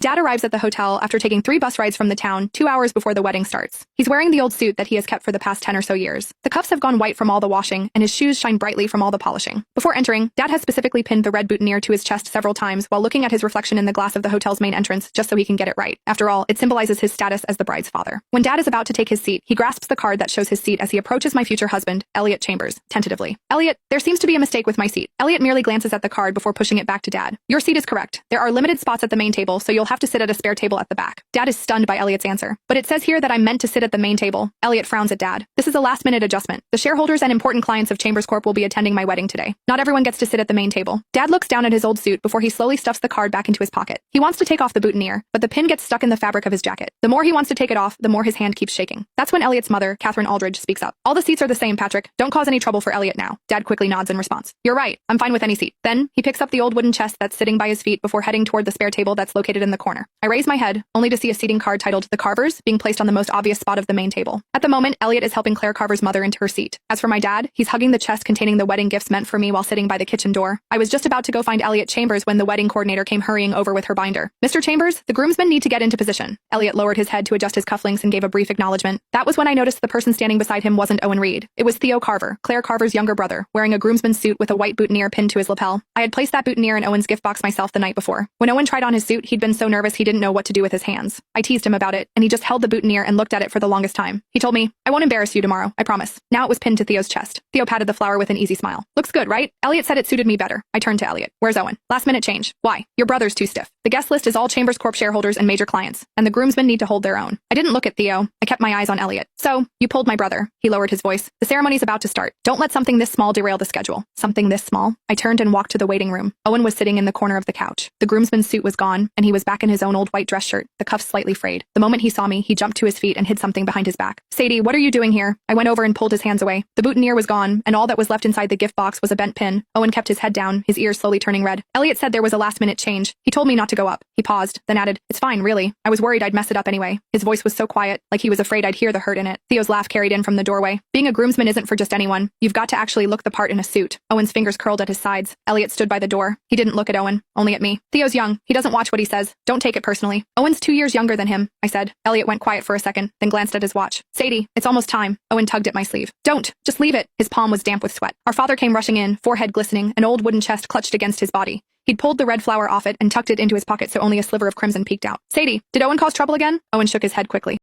Dad arrives at the hotel after taking 3 bus rides from the town 2 hours before the wedding starts. He's wearing the old suit that he has kept for the past 10 or so years. The cuffs have gone white from all the washing, and his shoes shine brightly from all the polishing. Before entering, Dad has specifically pinned the red boutonniere to his chest several times while looking at his reflection in the glass of the hotel's main entrance just so he can get it right. After all, it symbolizes his status as the bride's father. When Dad is about to take his seat, he grasps the card that shows his seat as he approaches my future husband, Elliot Chambers, tentatively. Elliot, there seems to be a mistake with my seat. Elliot merely glances at the card before pushing it back to Dad. Your seat is correct. There are limited spots at the main table, so you'll have to sit at a spare table at the back. Dad is stunned by Elliot's answer. But it says here that I'm meant to sit at the main table. Elliot frowns at Dad. This is a last-minute adjustment. The shareholders and important clients of Chambers Corp will be attending my wedding today. Not everyone gets to sit at the main table. Dad looks down at his old suit before he slowly stuffs the card back into his pocket. He wants to take off the boutonniere, but the pin gets stuck in the fabric of his jacket. The more he wants to take it off, the more his hand keeps shaking. That's when Elliot's mother, Catherine Aldridge, speaks up. All the seats are the same, Patrick. Don't cause any trouble for Elliot now. Dad quickly nods in response. You're right. I'm fine with any seat. Then, he picks up the old wooden chest that's sitting by his feet before heading toward the spare table that's located in the corner. I raise my head, only to see a seating card titled The Carvers being placed on the most obvious spot of the main table. At the moment, Elliot is helping Claire Carver's mother into her seat. As for my dad, he's hugging the chest containing the wedding gifts meant for me while sitting by the kitchen door. I was just about to go find Elliot Chambers when the wedding coordinator came hurrying over with her binder. Mr. Chambers, the groomsmen need to get into position. Elliot lowered his head to adjust his cufflinks and gave a brief acknowledgement. That was when I noticed the person standing beside him wasn't Owen Reed. It was Theo Carver, Claire Carver's younger brother, wearing a groomsman's suit with a white boutonniere pinned to his lapel. I had placed that boutonniere in Owen's gift box myself the night before. When Owen tried on his suit, he'd been so nervous he didn't know what to do with his hands. I teased him about it, and he just held the boutonniere and looked at it for the longest time. He told me, I won't embarrass you tomorrow, I promise. Now it was pinned to Theo's chest. Theo patted the flower with an easy smile. Looks good, right? Elliot said it suited me better. I turned to Elliot. Where's Owen? Last minute change. Why? Your brother's too stiff. The guest list is all Chambers Corp shareholders and major clients, and the groomsmen need to hold their own. I didn't look at Theo. I kept my eyes on Elliot. So, you pulled my brother. He lowered his voice. The ceremony's about to start. Don't let something this small derail the schedule. Something this small? I turned and walked to the waiting room. Owen was sitting in the corner of the couch. The groomsman's suit was gone, and he was back in his own old white dress shirt, the cuffs slightly frayed. The moment he saw me, he jumped to his feet and hid something behind his back. Sadie, what are you doing here? I went over and pulled his hands away. The boutonniere was gone, and all that was left inside the gift box was a bent pin. Owen kept his head down, his ears slowly turning red. Elliot said there was a last-minute change. He told me not to go up. He paused, then added, It's fine, really. I was worried I'd mess it up anyway. His voice was so quiet, like he was afraid I'd hear the hurt in it. Theo's laugh carried in from the doorway. Being a groomsman isn't for just anyone. You've got to actually look the part in a suit. Owen's fingers curled at his sides. Elliot stood by the door. He didn't look at Owen, only at me. Theo's young. He doesn't watch what he says. Don't take it personally. Owen's 2 years younger than him, I said. Elliot went quiet for a second, then glanced at his watch. Sadie, it's almost time. Owen tugged at my sleeve. Don't. Just leave it. His palm was damp with sweat. Our father came rushing in, forehead glistening, an old wooden chest clutched against his body. He'd pulled the red flower off it and tucked it into his pocket so only a sliver of crimson peeked out. Sadie, did Owen cause trouble again? Owen shook his head quickly.